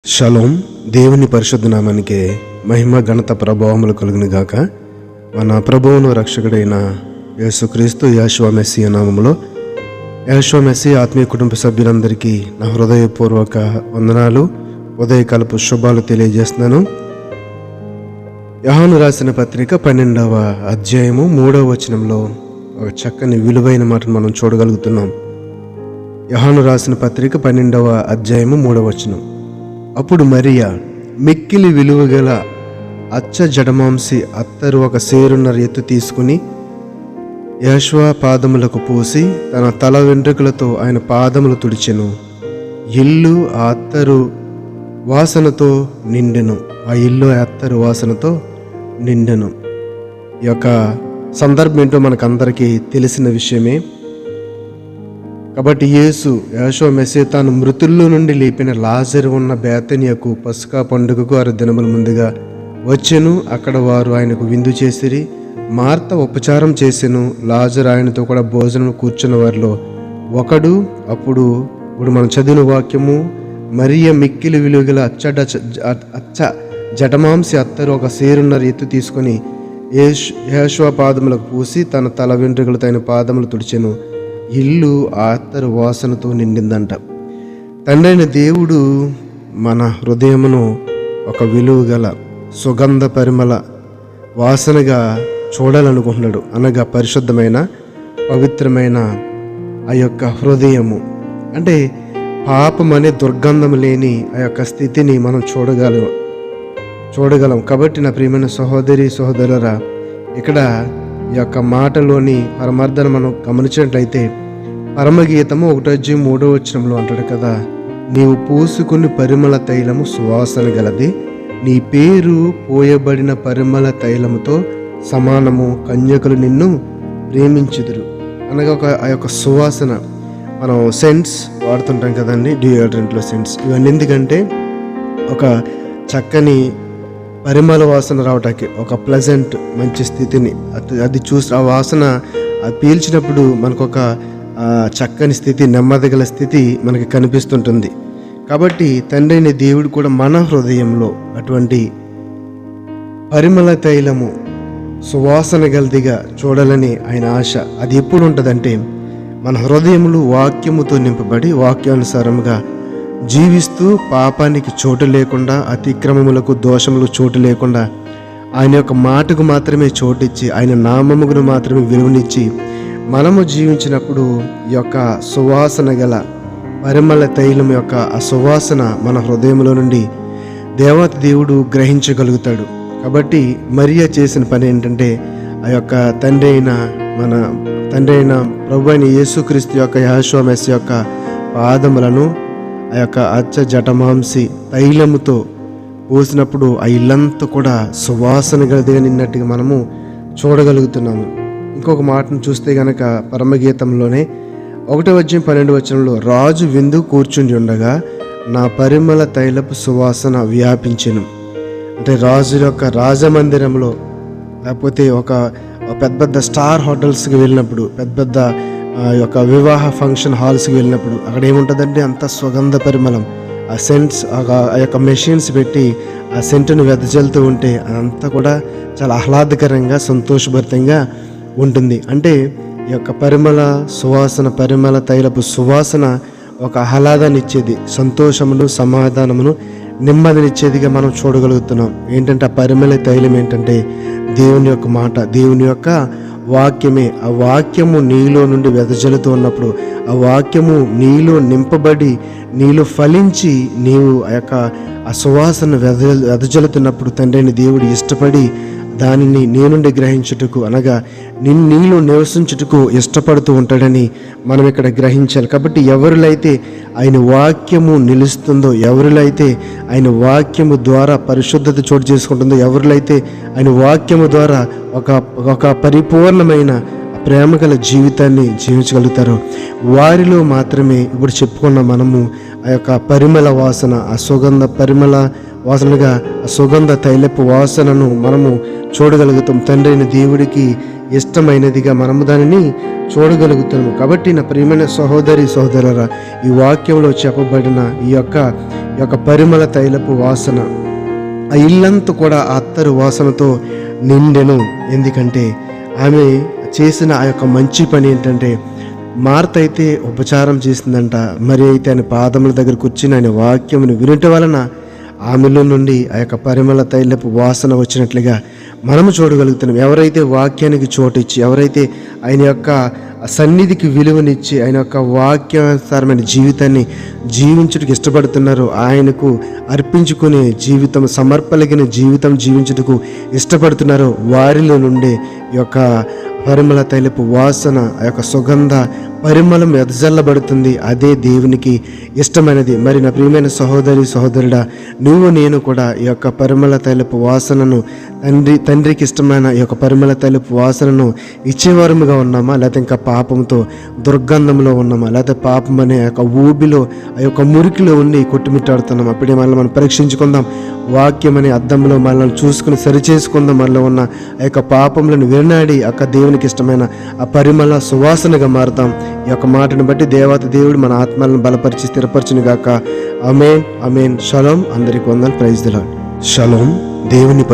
Shalom. దేవుని పరిశుద్ధ నామానికి మహిమ ఘనత ప్రభావములు కలుగును గాక. మన ప్రభువును రక్షకుడైన యేసుక్రీస్తు యెహోషువ మెస్సీయ నామములో యెహోషువ మెస్సీ ఆత్మీయ కుటుంబ సభ్యులందరికీ నా హృదయపూర్వక వందనాలు, ఉదయకాలపు శుభాలు తెలియజేస్తున్నాను. యోహాను రాసిన పత్రిక 12వ అధ్యాయము 3వ వచనంలో ఒక చక్కని విలువైన మాటను మనం చూడగలుగుతున్నాం. యోహాను రాసిన పత్రిక 12వ అధ్యాయము 3వ వచనం. అప్పుడు మరియా మిక్కిలి విలువగల అచ్చ జడమాంసి అత్తరు ఒక సేరున్నర ఎత్తు తీసుకుని యెహోషువ పాదములకు పూసి తన తల వెంట్రుకలతో ఆయన పాదములు తుడిచెను. ఇల్లు ఆ అత్తరు వాసనతో నిండెను. ఆ ఇల్లు ఆ అత్తరు వాసనతో నిండెను. ఈ యొక్క సందర్భం ఏంటో మనకందరికీ తెలిసిన విషయమే. కాబట్టి యెహోషువ మెస్సీ తాను మృతుల్లో నుండి లేపిన లాజరు ఉన్న బేతనియకు పస్కా పండుగకు 6 దినముల ముందుగా వచ్చెను. అక్కడ వారు ఆయనకు విందు చేసిరి. మార్త ఉపచారం చేసెను. లాజరు ఆయనతో కూడా భోజనం కూర్చున్న వారిలో ఒకడు. అప్పుడు మనం చదివిన వాక్యము, మరియ మిక్కిలి విలువగల అచ్చ జటమాంసి అత్తరు ఒక సేరున్నర ఎత్తు తీసుకొని యెహోషువ పాదములకు పూసి తన తల వెంట్రుకలతో ఆయన పాదములు తుడిచెను. ఇల్లు ఆ అత్తరు వాసనతో నిండిందంట. తండ్రైన దేవుడు మన హృదయమును ఒక విలువగల సుగంధ పరిమళ వాసనగా చూడాలనుకుంటున్నాడు. అనగా పరిశుద్ధమైన పవిత్రమైన ఆ యొక్క హృదయము అంటే పాపం అనే దుర్గంధం లేని ఆ యొక్క స్థితిని మనం చూడగలం. కాబట్టి నా ప్రియమైన సహోదరి సహోదరులారా, ఇక్కడ ఈ యొక్క మాటలోని పరమార్థాన్ని మనం గమనించినట్లయితే పరమగీతము 1:3 వచనంలో అంటాడు కదా, నీవు పూసుకుని పరిమళ తైలము సువాసన గలది, నీ పేరు పోయబడిన పరిమళ తైలముతో సమానము, కన్యకులు నిన్ను ప్రేమించుదురు. అనగా ఆ యొక్క సువాసన మనం సెంట్స్ వాడుతుంటాం కదండి, డియోడ్రెంట్లో సెంట్స్. ఇవన్నీ ఎందుకంటే ఒక చక్కని పరిమళ వాసన రావటానికి, ఒక ప్లెజెంట్ మంచి స్థితిని అది చూసి ఆ వాసన పీల్చినప్పుడు మనకు ఒక చక్కని స్థితి, నెమ్మది గల స్థితి మనకి కనిపిస్తుంటుంది. కాబట్టి తండ్రైన దేవుడు కూడా మన హృదయంలో అటువంటి పరిమళ తైలము సువాసన గలదిగా చూడాలని ఆయన ఆశ. అది ఎప్పుడు ఉంటుందంటే మన హృదయములు వాక్యముతో నింపబడి వాక్యానుసారముగా జీవిస్తూ పాపానికి చోటు లేకుండా, అతిక్రమములకు దోషములకు చోటు లేకుండా ఆయన యొక్క మాటకు మాత్రమే చోటిచ్చి ఆయన నామమును మాత్రమే విలువనిచ్చి మనము జీవించినప్పుడు ఈ యొక్క సువాసన గల పరిమళ తైలం యొక్క ఆ సువాసన మన హృదయంలో నుండి దేవత దేవుడు గ్రహించగలుగుతాడు. కాబట్టి మరియా చేసిన పని ఏంటంటే ఆ యొక్క తండ్రి అయిన ప్రభు అయిన యేసుక్రీస్తు యొక్క యెహోషువ మెస్సీ యొక్క పాదములను ఆ యొక్క అచ్చ జటమాంసి తైలముతో పోసినప్పుడు ఆ ఇల్లంతా కూడా సువాసన గలదిగా నిన్నట్టుగా మనము చూడగలుగుతున్నాము. ఇంకొక మాటను చూస్తే గనక పరమగీతంలోనే 1:12 వచనంలో, రాజు విందు కూర్చుని ఉండగా నా పరిమళ తైలపు సువాసన వ్యాపించెను. అంటే రాజు యొక్క రాజమందిరంలో, లేకపోతే ఒక పెద్ద స్టార్ హోటల్స్కి వెళ్ళినప్పుడు, పెద్ద యొక్క వివాహ ఫంక్షన్ హాల్స్కి వెళ్ళినప్పుడు అక్కడ ఏముంటుందంటే అంత సుగంధ పరిమళం, ఆ సెంట్స్, ఆ యొక్క మెషిన్స్ పెట్టి ఆ సెంటును వెదజల్లుతూ ఉంటే అదంతా కూడా చాలా ఆహ్లాదకరంగా సంతోషభరితంగా ఉంటుంది. అంటే ఈ యొక్క పరిమళ తైలపు సువాసన ఒక ఆహ్లాదాన్ని ఇచ్చేది, సంతోషమును సమాధానమును నెమ్మదినిచ్చేదిగా మనం చూడగలుగుతున్నాం. ఏంటంటే ఆ పరిమళ తైలం ఏంటంటే దేవుని యొక్క మాట, దేవుని యొక్క వాక్యమే. ఆ వాక్యము నీలో నుండి వెదజల్లుతూ ఉన్నప్పుడు, ఆ వాక్యము నీలో నింపబడి నీలో ఫలించి నీవు ఆ యొక్క ఆ సువాసన వెదజల్లుతున్నప్పుడు తండ్రిని దేవుడు ఇష్టపడి దానిని నీ నుండి గ్రహించుటకు, అనగా నీలో నివసించుటకు ఇష్టపడుతూ ఉంటాడని మనం ఇక్కడ గ్రహించాలి. కాబట్టి ఎవరిలైతే ఆయన వాక్యము నిలుస్తుందో, ఎవరిలైతే ఆయన వాక్యము ద్వారా పరిశుద్ధత చోటు చేసుకుంటుందో, ఎవరిలైతే ఆయన వాక్యము ద్వారా ఒక పరిపూర్ణమైన ప్రేమ గల జీవితాన్ని జీవించగలుగుతారో వారిలో మాత్రమే ఇప్పుడు చెప్పుకున్న మనము ఆ యొక్క పరిమళ వాసన, ఆ సుగంధ పరిమళ వాసనగా ఆ సుగంధ తైలపు వాసనను మనము చూడగలుగుతాం. తండ్రి అయిన దేవుడికి ఇష్టమైనదిగా మనము దానిని చూడగలుగుతాము. కాబట్టి నా ప్రియమైన సహోదరి సహోదరులారా, ఈ వాక్యంలో చెప్పబడిన ఈ యొక్క పరిమళ తైలపు వాసన ఆ ఇల్లంతా కూడా ఆ అత్తరు వాసనతో నిండెను. ఎందుకంటే ఆమె చేసిన ఆ యొక్క మంచి పని ఏంటంటే, మార్త అయితే ఉపచారం చేసిందంట, మరి అయితే ఆయన పాదముల దగ్గర కూర్చుని ఆయన వాక్యమును వినటం వలన ఆమెలో నుండి ఆ యొక్క పరిమళ తైలపు వాసన వచ్చినట్లుగా మనము చూడగలుగుతున్నాం. ఎవరైతే వాక్యానికి చోటిచ్చి, ఎవరైతే ఆయన యొక్క సన్నిధికి విలువనిచ్చి, ఆయన యొక్క వాక్యానుసారమైన జీవితాన్ని జీవించుటకు ఇష్టపడుతున్నారో, ఆయనకు అర్పించుకునే జీవితం, సమర్పలిగిన జీవితం జీవించుటకు ఇష్టపడుతున్నారో, వారిలో నుండే ఈ యొక్క పరిమళ తైలపు వాసన, ఆ యొక్క సుగంధ పరిమళం ఎదజల్లబడుతుంది. అదే దేవునికి ఇష్టమైనది. మరి నా ప్రియమైన సహోదరి సహోదరుడా, నువ్వు నేను కూడా ఈ యొక్క పరిమళ తైలపు వాసనను, తండ్రికి ఇష్టమైన ఈ యొక్క పరిమళ తైలపు వాసనను ఇచ్చేవారముగా ఉన్నామా, లేకపోతే ఇంకా పాపంతో దుర్గంధంలో ఉన్నామా, లేకపోతే పాపం అనే ఆ యొక్క ఊబిలో, ఆ యొక్క మురికిలో ఉండి కొట్టుమిట్టాడుతున్నాం? అప్పుడే మనల్ని మనం పరీక్షించుకుందాం. వాక్యం అనే అద్దంలో మనల్ని చూసుకుని సరిచేసుకుందాం. మనలో ఉన్న ఆ యొక్క పాపములను వినాడి ఆ యొక్క దేవునికి ఇష్టమైన ఆ పరిమళ సువాసనగా మారుతాం. ఈ యొక్క మాటను బట్టి దేవత దేవుడు మన ఆత్మలను బలపరిచి స్థిరపరచును గాక. ఆమేన్, ఆమేన్. షలోం. అందరికీ వందనాలు. Praise the Lord. షలోం. దేవుని